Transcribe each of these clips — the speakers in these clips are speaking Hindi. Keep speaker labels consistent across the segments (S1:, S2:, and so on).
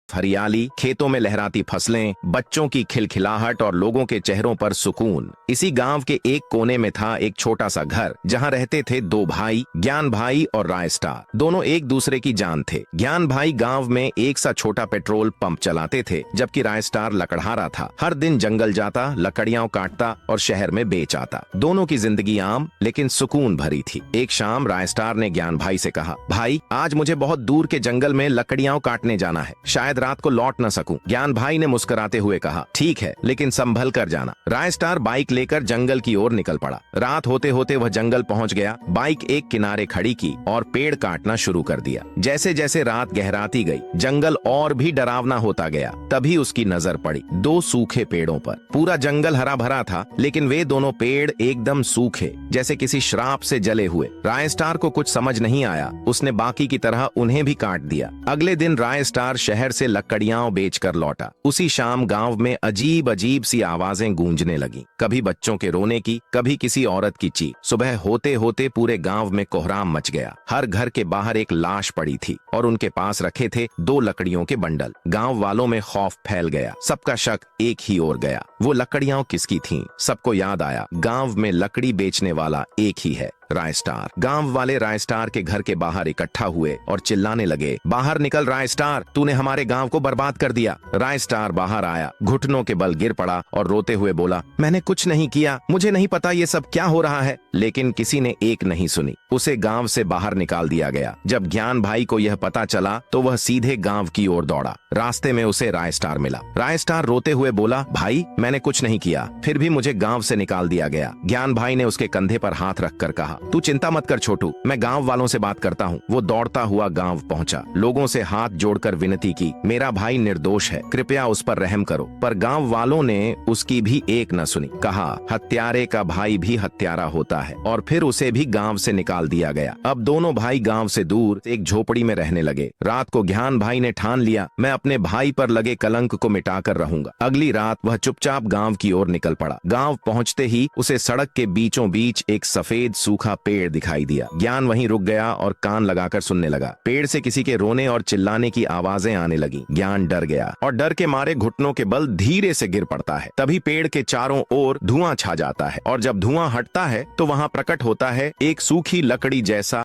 S1: हरियाली, खेतों में लहराती फसलें, बच्चों की खिलखिलाहट और लोगों के चेहरों पर सुकून। इसी गांव के एक कोने में था एक छोटा सा घर जहां रहते थे दो भाई, ज्ञान भाई और राय स्टार। दोनों एक दूसरे की जान थे। ज्ञान भाई गांव में एक सा छोटा पेट्रोल पंप चलाते थे, जबकि राय स्टार लकड़हारा था। हर दिन जंगल जाता, लकड़ियां काटता और शहर में बेच आता। दोनों की जिंदगी आम लेकिन सुकून भरी थी। एक शाम राय स्टार ने ज्ञान भाई से कहा, भाई आज मुझे बहुत दूर के जंगल में लकड़ियां काटने जाना है, शायद रात को लौट न सकूं। ज्ञान भाई ने मुस्कुराते हुए कहा, ठीक है, लेकिन संभल कर जाना। राय स्टार बाइक लेकर जंगल की ओर निकल पड़ा। रात होते होते वह जंगल पहुंच गया। बाइक एक किनारे खड़ी की और पेड़ काटना शुरू कर दिया। जैसे जैसे रात गहराती गई, जंगल और भी डरावना होता गया। तभी उसकी नजर पड़ी दो सूखे पेड़ों पर। पूरा जंगल हरा भरा था, लेकिन वे दोनों पेड़ एकदम सूखे, जैसे किसी श्राप से जले हुए। राय स्टार को कुछ समझ नहीं आया। उसने बाकी की तरह उन्हें भी काट दिया। अगले दिन राय स्टार शहर से लकड़ियां बेचकर लौटा। उसी शाम गांव में अजीब अजीब सी आवाजें गूंजने लगीं। कभी बच्चों के रोने की, कभी किसी औरत की चीख। सुबह होते होते पूरे गांव में कोहराम मच गया। हर घर के बाहर एक लाश पड़ी थी और उनके पास रखे थे दो लकड़ियों के बंडल। गांव वालों में खौफ फैल गया। सबका शक एक ही ओर गया। वो लकड़ियां किसकी थीं? सबको याद आया, गांव में लकड़ी बेचने वाला एक ही है, राय स्टार। गांव वाले राय स्टार के घर के बाहर इकट्ठा हुए और चिल्लाने लगे, बाहर निकल राय स्टार, तूने हमारे गांव को बर्बाद कर दिया। राय स्टार बाहर आया, घुटनों के बल गिर पड़ा और रोते हुए बोला, मैंने कुछ नहीं किया, मुझे नहीं पता ये सब क्या हो रहा है। लेकिन किसी ने एक नहीं सुनी। उसे गांव से बाहर निकाल दिया गया। जब ज्ञान भाई को यह पता चला तो वह सीधे गांव की ओर दौड़ा। रास्ते में उसे राय स्टार मिला। राय स्टार रोते हुए बोला, भाई मैंने कुछ नहीं किया, फिर भी मुझे गांव से निकाल दिया गया। ज्ञान भाई ने उसके कंधे पर हाथ रखकर कहा, तू चिंता मत कर छोटू, मैं गांव वालों से बात करता हूँ। वो दौड़ता हुआ गांव पहुंचा। लोगों से हाथ जोड़कर विनती की, मेरा भाई निर्दोष है, कृपया उस पर रहम करो। पर गांव वालों ने उसकी भी एक न सुनी। कहा, हत्यारे का भाई भी हत्यारा होता है। और फिर उसे भी गांव से निकाल दिया गया। अब दोनों भाई गांव से दूर एक झोपड़ी में रहने लगे। रात को ज्ञान भाई ने ठान लिया, मैं अपने भाई पर लगे कलंक को मिटाकर रहूंगा। अगली रात वह चुपचाप गांव की ओर निकल पड़ा। गांव पहुंचते ही उसे सड़क के बीचों बीच एक सफेद सूखा पेड़ दिखाई दिया। ज्ञान वहीं रुक गया और कान लगाकर सुनने लगा। पेड़ से किसी के रोने और चिल्लाने की आवाजें आने लगी। ज्ञान डर गया और डर के मारे घुटनों के बल धीरे से गिर पड़ता है। तभी पेड़ के चारों ओर धुआं छा जाता है और जब धुआं हटता है तो वहां प्रकट होता है एक सूखी लकड़ी जैसा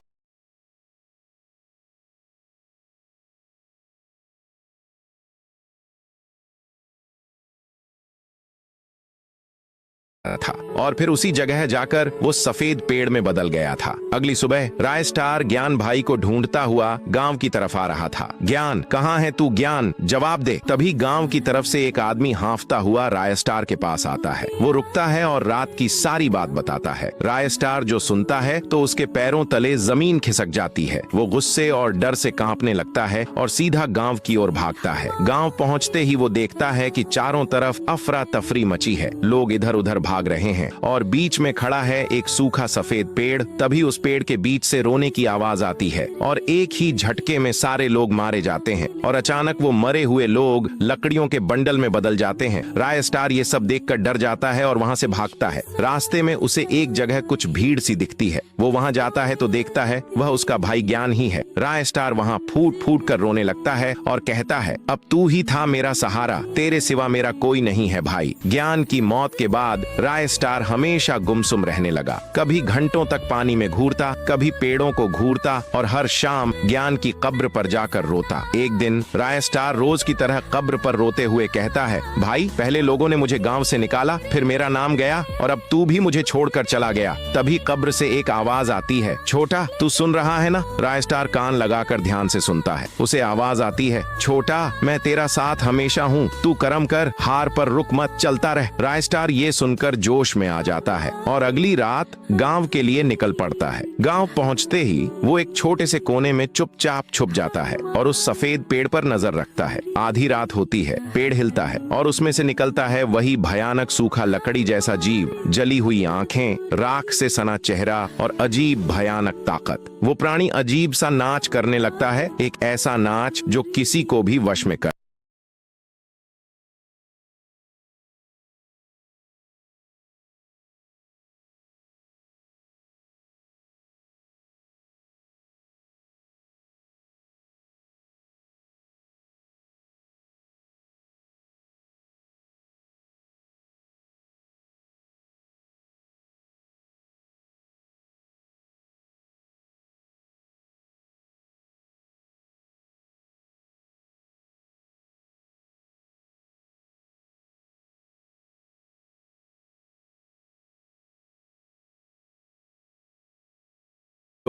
S1: था और फिर उसी जगह जाकर वो सफेद पेड़ में बदल गया था। अगली सुबह राय स्टार ज्ञान भाई को ढूंढता हुआ गांव की तरफ आ रहा था। ज्ञान, कहाँ है तू? ज्ञान, जवाब दे। तभी गांव की तरफ से एक आदमी हांफता हुआ राय स्टार के पास आता है। वो रुकता है और रात की सारी बात बताता है। राय स्टार जो सुनता है तो उसके पैरों तले जमीन खिसक जाती है। वो गुस्से और डर से कांपने लगता है और सीधा गांव की ओर भागता है। गांव पहुंचते ही वो देखता है कि चारों तरफ अफरा तफरी मची है। लोग इधर उधर भाग रहे हैं और बीच में खड़ा है एक सूखा सफेद पेड़। तभी उस पेड़ के बीच से रोने की आवाज आती है और एक ही झटके में सारे लोग मारे जाते हैं और अचानक वो मरे हुए लोग लकड़ियों के बंडल में बदल जाते हैं। राय स्टार ये सब देखकर डर जाता है और वहां से भागता है। रास्ते में उसे एक जगह कुछ भीड़ सी दिखती है। वो वहां जाता है तो देखता है वह उसका भाई ज्ञान ही है। राय स्टार वहां फूट फूट कर रोने लगता है और कहता है, अब तू ही था मेरा सहारा, तेरे सिवा मेरा कोई नहीं है भाई। ज्ञान की मौत के बाद राय स्टार हमेशा गुमसुम रहने लगा। कभी घंटों तक पानी में घूरता, कभी पेड़ों को घूरता और हर शाम ज्ञान की कब्र पर जाकर रोता। एक दिन राय स्टार रोज की तरह कब्र पर रोते हुए कहता है, भाई पहले लोगों ने मुझे गांव से निकाला, फिर मेरा नाम गया और अब तू भी मुझे छोड़कर चला गया। तभी कब्र से एक आवाज आती है, छोटा तू सुन रहा है ना? राय स्टार कान लगाकर ध्यान से सुनता है। उसे आवाज आती है, छोटा मैं तेरा साथ हमेशा हूँ, तू कर्म कर, हार पर रुक मत, चलता रह। राय स्टार ये सुनकर जोश में आ जाता है और अगली रात गांव के लिए निकल पड़ता है। गांव पहुंचते ही वो एक छोटे से कोने में चुपचाप छुप जाता है और उस सफेद पेड़ पर नजर रखता है। आधी रात होती है, पेड़ हिलता है और उसमें से निकलता है वही भयानक सूखा लकड़ी जैसा जीव, जली हुई आंखें, राख से सना चेहरा और अजीब भयानक ताकत। वो प्राणी अजीब सा नाच करने लगता है, एक ऐसा नाच जो किसी को भी वश में कर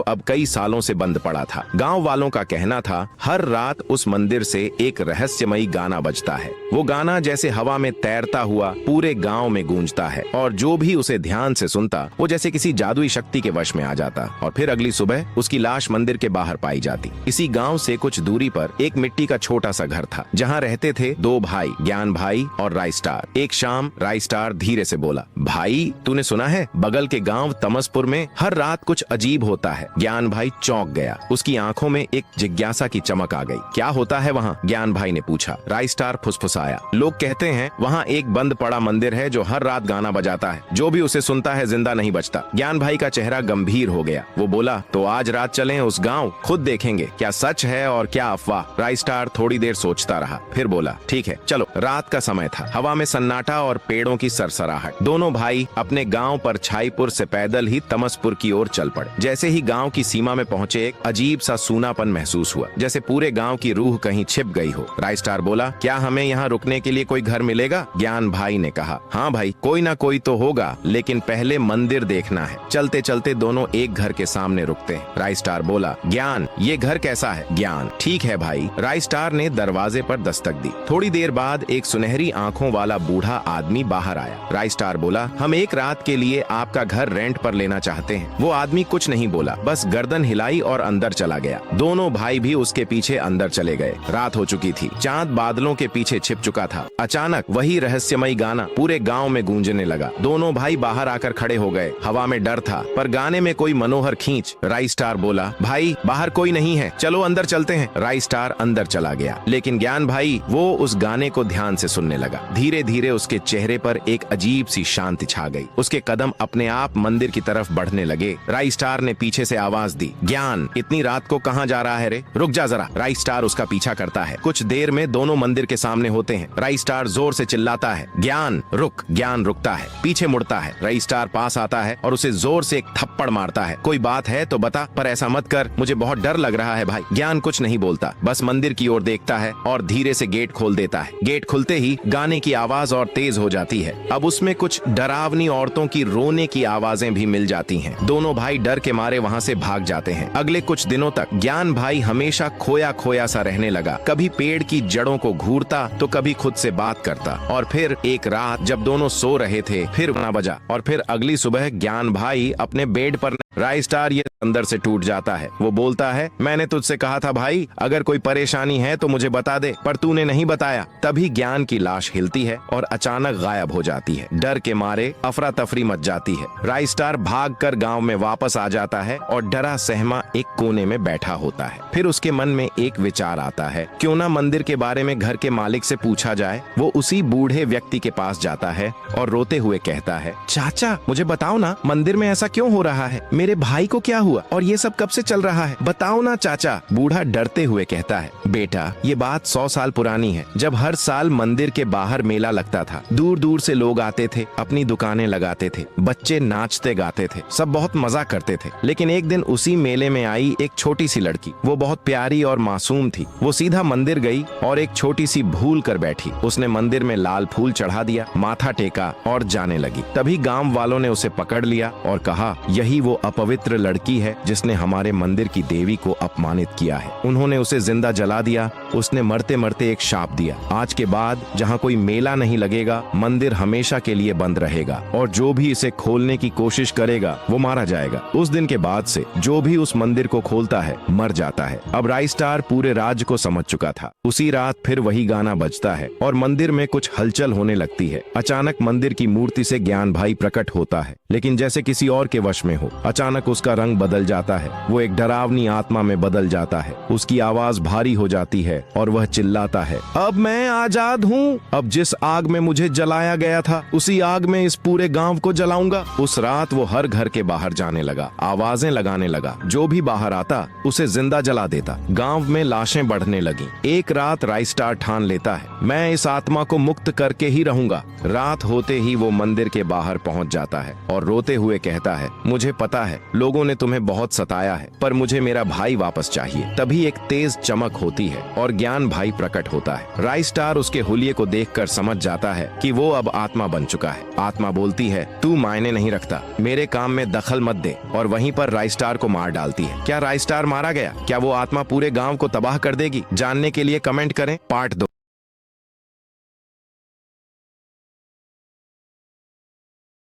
S1: तो अब कई सालों से बंद पड़ा था। गांव वालों का कहना था हर रात उस मंदिर से एक रहस्यमयी गाना बजता है। वो गाना जैसे हवा में तैरता हुआ पूरे गांव में गूंजता है और जो भी उसे ध्यान से सुनता वो जैसे किसी जादुई शक्ति के वश में आ जाता और फिर अगली सुबह उसकी लाश मंदिर के बाहर पाई जाती। इसी गांव से कुछ दूरी पर एक मिट्टी का छोटा सा घर था जहां रहते थे दो भाई, ज्ञान भाई और राइस्टार। एक शाम राइस्टार धीरे से बोला, भाई तूने सुना है बगल के गांव तमसपुर में हर रात कुछ अजीब होता है। ज्ञान भाई चौंक गया, उसकी आंखों में एक जिज्ञासा की चमक आ गई। क्या होता है वहाँ? ज्ञान भाई ने पूछा। राइस्टार फुसफुसाया, लोग कहते हैं वहाँ एक बंद पड़ा मंदिर है जो हर रात गाना बजाता है, जो भी उसे सुनता है जिंदा नहीं बचता। ज्ञान भाई का चेहरा गंभीर हो गया। वो बोला, तो आज रात चलें उस गांव, खुद देखेंगे क्या सच है और क्या अफवाह। राइस्टार थोड़ी देर सोचता रहा, फिर बोला, ठीक है चलो। रात का समय था, हवा में सन्नाटा और पेड़ों की सरसराहट। दोनों भाई अपने गांव पर छाईपुर से पैदल ही तमसपुर की ओर चल पड़े। जैसे ही गांव की सीमा में पहुंचे एक अजीब सा सूनापन महसूस हुआ, जैसे पूरे गांव की रूह कहीं छिप गई हो। राइस्टार बोला, क्या हमें यहाँ रुकने के लिए कोई घर मिलेगा? ज्ञान भाई ने कहा, हाँ भाई कोई ना कोई तो होगा, लेकिन पहले मंदिर देखना है। चलते चलते दोनों एक घर के सामने रुकते हैं। राइस्टार बोला, ज्ञान ये घर कैसा है? ज्ञान, ठीक है भाई। राइस्टार ने दरवाजे पर दस्तक दी। थोड़ी देर बाद एक सुनहरी आंखों वाला बूढ़ा आदमी बाहर आया। राइस्टार बोला, हम एक रात के लिए आपका घर रेंट पर लेना चाहते हैं। वो आदमी कुछ नहीं बोला, बस गर्दन हिलाई और अंदर चला गया। दोनों भाई भी उसके पीछे अंदर चले गए। रात हो चुकी थी, चांद बादलों के पीछे छिप चुका था। अचानक वही रहस्यमयी गाना पूरे गांव में गूंजने लगा। दोनों भाई बाहर आकर खड़े हो गए। हवा में डर था पर गाने में कोई मनोहर खींच। राइस्टार बोला, भाई बाहर कोई नहीं है, चलो अंदर चलते हैं। राइस्टार अंदर चला गया, लेकिन ज्ञान भाई वो उस गाने को ध्यान से सुनने लगा। धीरे धीरे उसके चेहरे पर एक अजीब सी शांति छा गई। उसके कदम अपने आप मंदिर की तरफ बढ़ने लगे। राइस्टार ने पीछे से आवाज दी, ज्ञान इतनी रात को कहाँ जा रहा है रे? रुक जा जरा। राइस्टार उसका पीछा करता है। कुछ देर में दोनों मंदिर के सामने होते हैं। राइस्टार जोर से चिल्लाता है, ज्ञान रुक। ज्ञान रुकता है, पीछे मुड़ता है। राइस्टार पास आता है और उसे जोर से एक थप्पड़ मारता है। कोई बात है तो बता, पर ऐसा मत कर, मुझे बहुत डर लग रहा है भाई। ज्ञान कुछ नहीं बोलता, बस मंदिर की ओर देखता है और धीरे से गेट खोल देता है। गेट खुलते ही गाने की आवाज और तेज हो जाती है। अब उसमें कुछ डरावनी औरतों की रोने की आवाजें भी मिल जाती हैं। दोनों भाई डर के मारे वहाँ से भाग जाते हैं। अगले कुछ दिनों तक ज्ञान भाई हमेशा खोया खोया सा रहने लगा। कभी पेड़ की जड़ों को घूरता तो कभी खुद से बात करता। और फिर एक रात जब दोनों सो रहे थे, फिर गाना बजा और फिर अगली सुबह ज्ञान भाई अपने बेड पर। राइस्टार ये अंदर से टूट जाता है। वो बोलता है, मैंने तुझसे कहा था भाई, अगर कोई परेशानी है तो मुझे बता दे, पर तूने नहीं बताया। तभी ज्ञान की लाश हिलती है और अचानक गायब हो जाती है। डर के मारे अफरा तफरी मच जाती है। राइस्टार भागकर गांव में वापस आ जाता है और डरा सहमा एक कोने में बैठा होता है। फिर उसके मन में एक विचार आता है, क्यों ना मंदिर के बारे में घर के मालिक से पूछा जाए। वो उसी बूढ़े व्यक्ति के पास जाता है और रोते हुए कहता है, चाचा मुझे बताओ ना, मंदिर में ऐसा क्यों हो रहा है? मेरे भाई को क्या हुआ और ये सब कब से चल रहा है? बताओ ना चाचा। बूढ़ा डरते हुए कहता है, बेटा ये बात 100 साल पुरानी है, जब हर साल मंदिर के बाहर मेला लगता था। दूर दूर से लोग आते थे, अपनी दुकानें लगाते थे, बच्चे नाचते गाते थे, सब बहुत मजा करते थे। लेकिन एक दिन उसी मेले में आई एक छोटी सी लड़की। वो बहुत प्यारी और मासूम थी। वो सीधा मंदिर गई और एक छोटी सी भूल कर बैठी। उसने मंदिर में लाल फूल चढ़ा दिया, माथा टेका और जाने लगी। तभी गांव वालों ने उसे पकड़ लिया और कहा, यही वो अपवित्र लड़की है जिसने हमारे मंदिर की देवी को अपमानित किया है। उन्होंने उसे जिंदा जला दिया। उसने मरते मरते एक शाप दिया, आज के बाद जहाँ कोई मेला नहीं लगेगा, मंदिर हमेशा के लिए बंद रहेगा और जो भी इसे खोलने की कोशिश करेगा वो मारा जाएगा। उस दिन के बाद से जो भी उस मंदिर को खोलता है मर जाता है। अब राइस्टार पूरे राज्य को समझ चुका था। उसी रात फिर वही गाना बजता है और मंदिर में कुछ हलचल होने लगती है। अचानक मंदिर की मूर्ति से ज्ञान भाई प्रकट होता है, लेकिन जैसे किसी और के वश में हो। अचानक उसका रंग बदल जाता है, वो एक डरावनी आत्मा में बदल जाता है। उसकी आवाज भारी हो जाती है और वह चिल्लाता है, अब मैं आजाद हूँ। अब जिस आग में मुझे जलाया गया था उसी आग में इस पूरे गांव को जलाऊंगा। उस रात वो हर घर के बाहर जाने लगा, आवाजें लगाने लगा। जो भी बाहर आता उसे जिंदा जला देता। गांव में लाशें बढ़ने लगी। एक रात राइस्टार ठान लेता है, मैं इस आत्मा को मुक्त करके ही रहूंगा। रात होते ही वो मंदिर के बाहर पहुंच जाता है और रोते हुए कहता है, मुझे पता है है, लोगों ने तुम्हें बहुत सताया है, पर मुझे मेरा भाई वापस चाहिए। तभी एक तेज चमक होती है और ज्ञान भाई प्रकट होता है। राय स्टार उसके हुलिये को देखकर समझ जाता है कि वो अब आत्मा बन चुका है। आत्मा बोलती है, तू मायने नहीं रखता, मेरे काम में दखल मत दे, और वहीं पर राय स्टार को मार डालती है। क्या राय स्टार मारा गया? क्या वो आत्मा पूरे गाँव को तबाह कर देगी? जानने के लिए कमेंट करें। पार्ट 2।